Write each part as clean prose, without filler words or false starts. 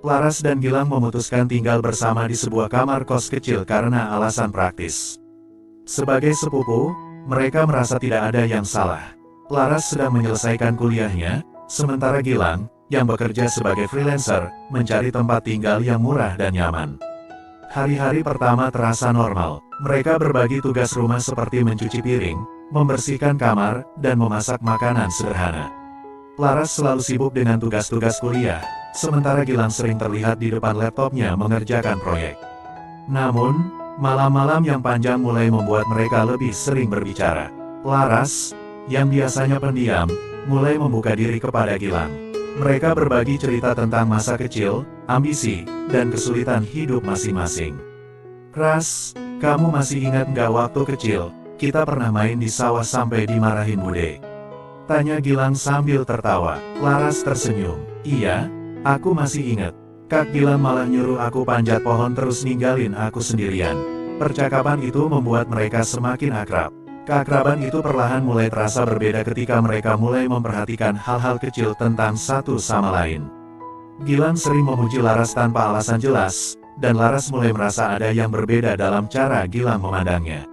Laras dan Gilang memutuskan tinggal bersama di sebuah kamar kos kecil karena alasan praktis. Sebagai sepupu, mereka merasa tidak ada yang salah. Laras sedang menyelesaikan kuliahnya, sementara Gilang, yang bekerja sebagai freelancer, mencari tempat tinggal yang murah dan nyaman. Hari-hari pertama terasa normal. Mereka berbagi tugas rumah seperti mencuci piring, membersihkan kamar, dan memasak makanan sederhana. Laras selalu sibuk dengan tugas-tugas kuliah, sementara Gilang sering terlihat di depan laptopnya mengerjakan proyek. Namun, malam-malam yang panjang mulai membuat mereka lebih sering berbicara. Laras, yang biasanya pendiam, mulai membuka diri kepada Gilang. Mereka berbagi cerita tentang masa kecil, ambisi, dan kesulitan hidup masing-masing. "Ras, kamu masih ingat nggak waktu kecil, kita pernah main di sawah sampai dimarahin Bude?" Tanya Gilang sambil tertawa. Laras tersenyum. "Iya, aku masih ingat. Kak Gilang malah nyuruh aku panjat pohon terus ninggalin aku sendirian." Percakapan itu membuat mereka semakin akrab. Keakraban itu perlahan mulai terasa berbeda ketika mereka mulai memperhatikan hal-hal kecil tentang satu sama lain. Gilang sering memuji Laras tanpa alasan jelas, dan Laras mulai merasa ada yang berbeda dalam cara Gilang memandangnya.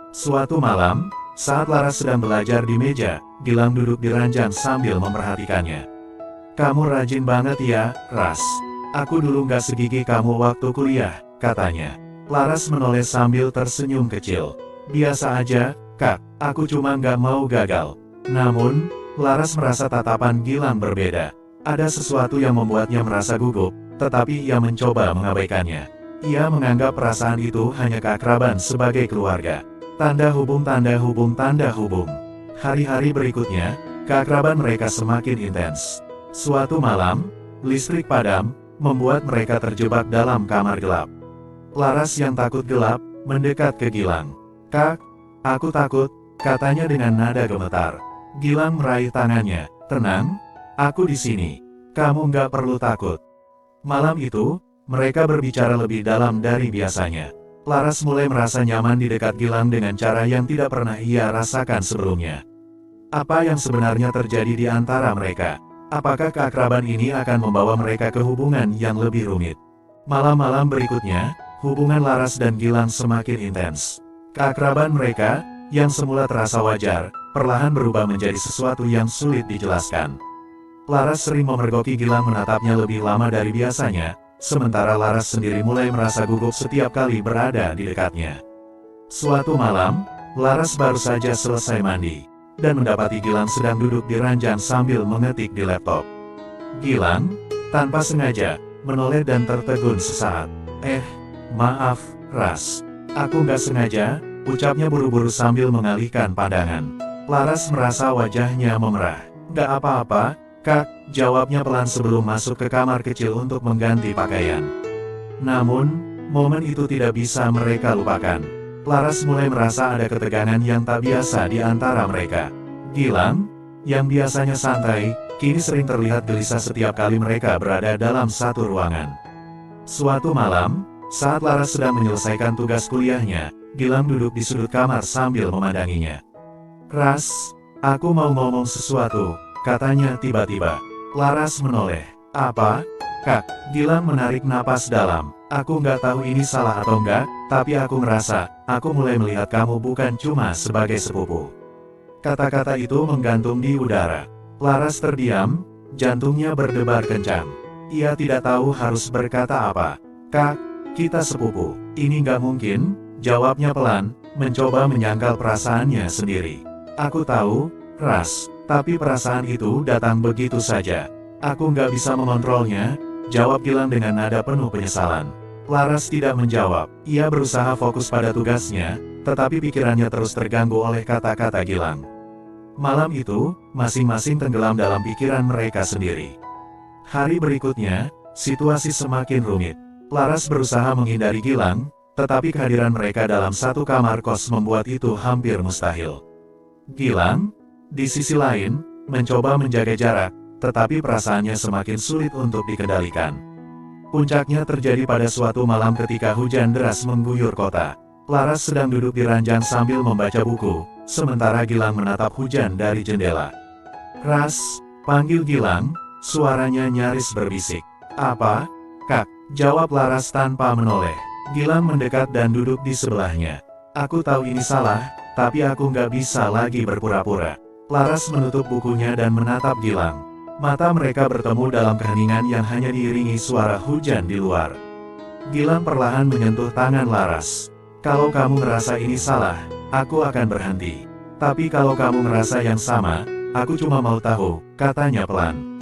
Suatu malam, saat Laras sedang belajar di meja, Gilang duduk di ranjang sambil memperhatikannya. "Kamu rajin banget ya, Ras. Aku dulu nggak segigih kamu waktu kuliah," katanya. Laras menoleh sambil tersenyum kecil. "Biasa aja, Kak. Aku cuma nggak mau gagal." Namun, Laras merasa tatapan Gilang berbeda. Ada sesuatu yang membuatnya merasa gugup, tetapi ia mencoba mengabaikannya. Ia menganggap perasaan itu hanya keakraban sebagai keluarga. Tanda hubung, tanda hubung, tanda hubung. Hari-hari berikutnya, keakraban mereka semakin intens. Suatu malam, listrik padam, membuat mereka terjebak dalam kamar gelap. Laras yang takut gelap, mendekat ke Gilang. "Kak, aku takut," katanya dengan nada gemetar. Gilang meraih tangannya. "Tenang, aku di sini. Kamu nggak perlu takut." Malam itu, mereka berbicara lebih dalam dari biasanya. Laras mulai merasa nyaman di dekat Gilang dengan cara yang tidak pernah ia rasakan sebelumnya. Apa yang sebenarnya terjadi di antara mereka? Apakah keakraban ini akan membawa mereka ke hubungan yang lebih rumit? Malam-malam berikutnya, hubungan Laras dan Gilang semakin intens. Keakraban mereka, yang semula terasa wajar, perlahan berubah menjadi sesuatu yang sulit dijelaskan. Laras sering memergoki Gilang menatapnya lebih lama dari biasanya, sementara Laras sendiri mulai merasa gugup setiap kali berada di dekatnya. Suatu malam, Laras baru saja selesai mandi, dan mendapati Gilang sedang duduk di ranjang sambil mengetik di laptop. Gilang, tanpa sengaja, menoleh dan tertegun sesaat. Maaf, Ras. Aku nggak sengaja," ucapnya buru-buru sambil mengalihkan pandangan. Laras merasa wajahnya memerah. "Nggak apa-apa, Kak," jawabnya pelan sebelum masuk ke kamar kecil untuk mengganti pakaian. Namun, momen itu tidak bisa mereka lupakan. Laras mulai merasa ada ketegangan yang tak biasa di antara mereka. Gilang, yang biasanya santai, kini sering terlihat gelisah setiap kali mereka berada dalam satu ruangan. Suatu malam, saat Laras sedang menyelesaikan tugas kuliahnya, Gilang duduk di sudut kamar sambil memandanginya. "Ras, aku mau ngomong sesuatu," katanya tiba-tiba. Laras menoleh. "Apa, Kak?" Gilang menarik napas dalam. "Aku nggak tahu ini salah atau enggak, tapi aku merasa, aku mulai melihat kamu bukan cuma sebagai sepupu." Kata-kata itu menggantung di udara. Laras terdiam, jantungnya berdebar kencang. Ia tidak tahu harus berkata apa. "Kak, kita sepupu. Ini nggak mungkin," jawabnya pelan, mencoba menyangkal perasaannya sendiri. "Aku tahu, Ras. Tapi perasaan itu datang begitu saja. Aku nggak bisa mengontrolnya," jawab Gilang dengan nada penuh penyesalan. Laras tidak menjawab. Ia berusaha fokus pada tugasnya, tetapi pikirannya terus terganggu oleh kata-kata Gilang. Malam itu, masing-masing tenggelam dalam pikiran mereka sendiri. Hari berikutnya, situasi semakin rumit. Laras berusaha menghindari Gilang, tetapi kehadiran mereka dalam satu kamar kos membuat itu hampir mustahil. Gilang, di sisi lain, mencoba menjaga jarak, tetapi perasaannya semakin sulit untuk dikendalikan. Puncaknya terjadi pada suatu malam ketika hujan deras mengguyur kota. Laras sedang duduk di ranjang sambil membaca buku, sementara Gilang menatap hujan dari jendela. "Ras," panggil Gilang, suaranya nyaris berbisik. "Apa, Kak, jawab Laras tanpa menoleh. Gilang mendekat dan duduk di sebelahnya. Aku tahu ini salah, tapi aku nggak bisa lagi berpura-pura. Laras menutup bukunya dan menatap Gilang. Mata mereka bertemu dalam keheningan yang hanya diiringi suara hujan di luar. Gilang perlahan menyentuh tangan Laras. Kalau kamu ngerasa ini salah, aku akan berhenti. Tapi kalau kamu ngerasa yang sama, aku cuma mau tahu, katanya pelan.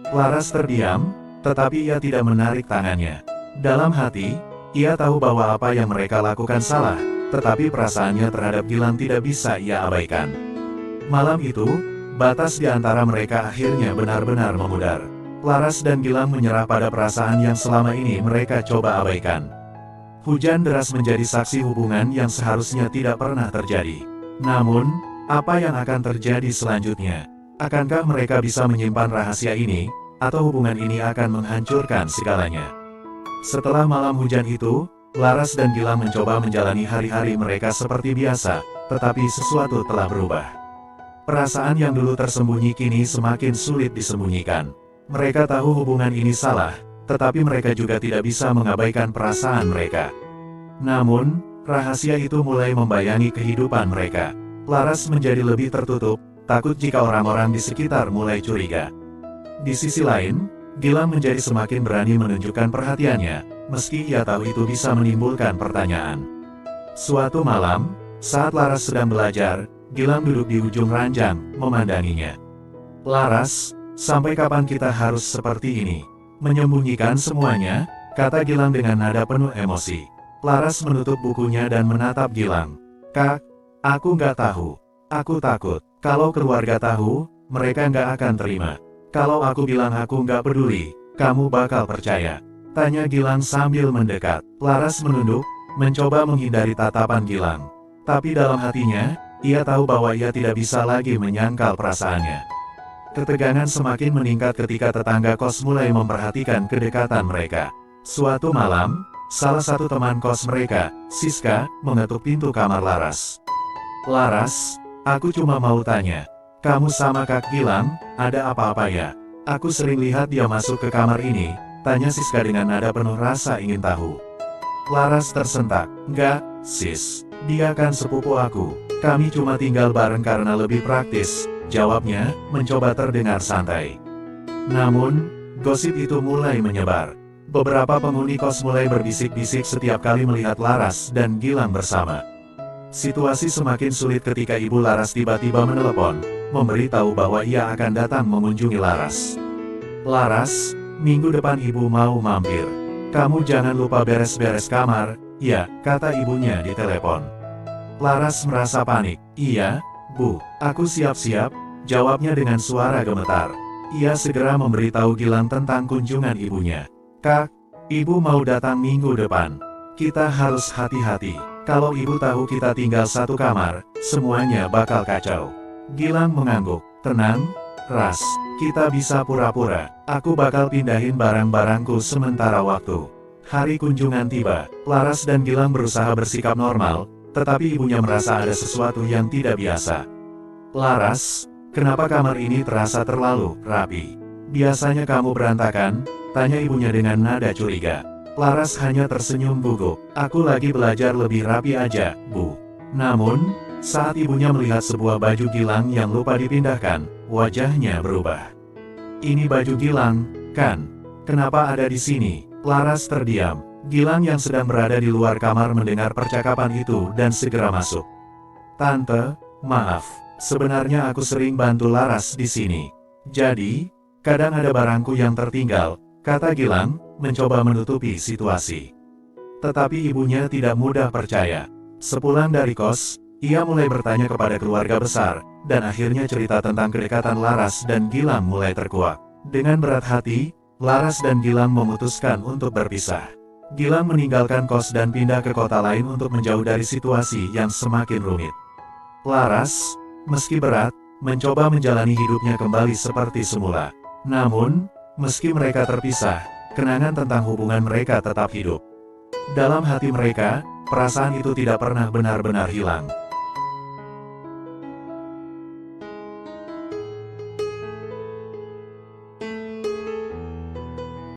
Laras terdiam, tetapi ia tidak menarik tangannya. Dalam hati, ia tahu bahwa apa yang mereka lakukan salah, tetapi perasaannya terhadap Gilang tidak bisa ia abaikan. Malam itu, batas di antara mereka akhirnya benar-benar memudar. Laras dan Gilang menyerah pada perasaan yang selama ini mereka coba abaikan. Hujan deras menjadi saksi hubungan yang seharusnya tidak pernah terjadi. Namun, apa yang akan terjadi selanjutnya? Akankah mereka bisa menyimpan rahasia ini, atau hubungan ini akan menghancurkan segalanya? Setelah malam hujan itu, Laras dan Gilang mencoba menjalani hari-hari mereka seperti biasa, tetapi sesuatu telah berubah. Perasaan yang dulu tersembunyi kini semakin sulit disembunyikan. Mereka tahu hubungan ini salah, tetapi mereka juga tidak bisa mengabaikan perasaan mereka. Namun, rahasia itu mulai membayangi kehidupan mereka. Laras menjadi lebih tertutup, takut jika orang-orang di sekitar mulai curiga. Di sisi lain, Gilang menjadi semakin berani menunjukkan perhatiannya, meski ia tahu itu bisa menimbulkan pertanyaan. Suatu malam, saat Laras sedang belajar, Gilang duduk di ujung ranjang, memandanginya. Laras, sampai kapan kita harus seperti ini? Menyembunyikan semuanya, kata Gilang dengan nada penuh emosi. Laras menutup bukunya dan menatap Gilang. Kak, aku nggak tahu. Aku takut, kalau keluarga tahu, mereka nggak akan terima. Kalau aku bilang aku nggak peduli, kamu bakal percaya? Tanya Gilang sambil mendekat. Laras menunduk, mencoba menghindari tatapan Gilang. Tapi dalam hatinya, ia tahu bahwa ia tidak bisa lagi menyangkal perasaannya. Ketegangan semakin meningkat ketika tetangga kos mulai memperhatikan kedekatan mereka. Suatu malam, salah satu teman kos mereka, Siska, mengetuk pintu kamar Laras. Laras, aku cuma mau tanya, kamu sama Kak Gilang, ada apa-apa ya? Aku sering lihat dia masuk ke kamar ini, tanya Siska dengan nada penuh rasa ingin tahu. Laras tersentak. Enggak, Sis, dia kan sepupu aku. Kami cuma tinggal bareng karena lebih praktis, jawabnya, mencoba terdengar santai. Namun, gosip itu mulai menyebar. Beberapa penghuni kos mulai berbisik-bisik setiap kali melihat Laras dan Gilang bersama. Situasi semakin sulit ketika ibu Laras tiba-tiba menelepon, memberitahu bahwa ia akan datang mengunjungi Laras. Laras, minggu depan ibu mau mampir. Kamu jangan lupa beres-beres kamar, ya, kata ibunya di telepon. Laras merasa panik. Iya, Bu, aku siap-siap, jawabnya dengan suara gemetar. Ia segera memberitahu Gilang tentang kunjungan ibunya. Kak, ibu mau datang minggu depan. Kita harus hati-hati. Kalau ibu tahu kita tinggal satu kamar, semuanya bakal kacau. Gilang mengangguk. Tenang, Ras, kita bisa pura-pura. Aku bakal pindahin barang-barangku sementara waktu. Hari kunjungan tiba, Laras dan Gilang berusaha bersikap normal, tetapi ibunya merasa ada sesuatu yang tidak biasa. Laras, kenapa kamar ini terasa terlalu rapi? Biasanya kamu berantakan, tanya ibunya dengan nada curiga. Laras hanya tersenyum gugup. Aku lagi belajar lebih rapi aja, Bu. Namun, saat ibunya melihat sebuah baju Gilang yang lupa dipindahkan, wajahnya berubah. Ini baju Gilang, kan? Kenapa ada di sini? Laras terdiam. Gilang yang sedang berada di luar kamar mendengar percakapan itu dan segera masuk. Tante, maaf. Sebenarnya aku sering bantu Laras di sini. Jadi, kadang ada barangku yang tertinggal, kata Gilang, mencoba menutupi situasi. Tetapi ibunya tidak mudah percaya. Sepulang dari kos, ia mulai bertanya kepada keluarga besar, dan akhirnya cerita tentang kedekatan Laras dan Gilang mulai terkuak. Dengan berat hati, Laras dan Gilang memutuskan untuk berpisah. Gilang meninggalkan kos dan pindah ke kota lain untuk menjauh dari situasi yang semakin rumit. Laras, meski berat, mencoba menjalani hidupnya kembali seperti semula. Namun, meski mereka terpisah, kenangan tentang hubungan mereka tetap hidup. Dalam hati mereka, perasaan itu tidak pernah benar-benar hilang.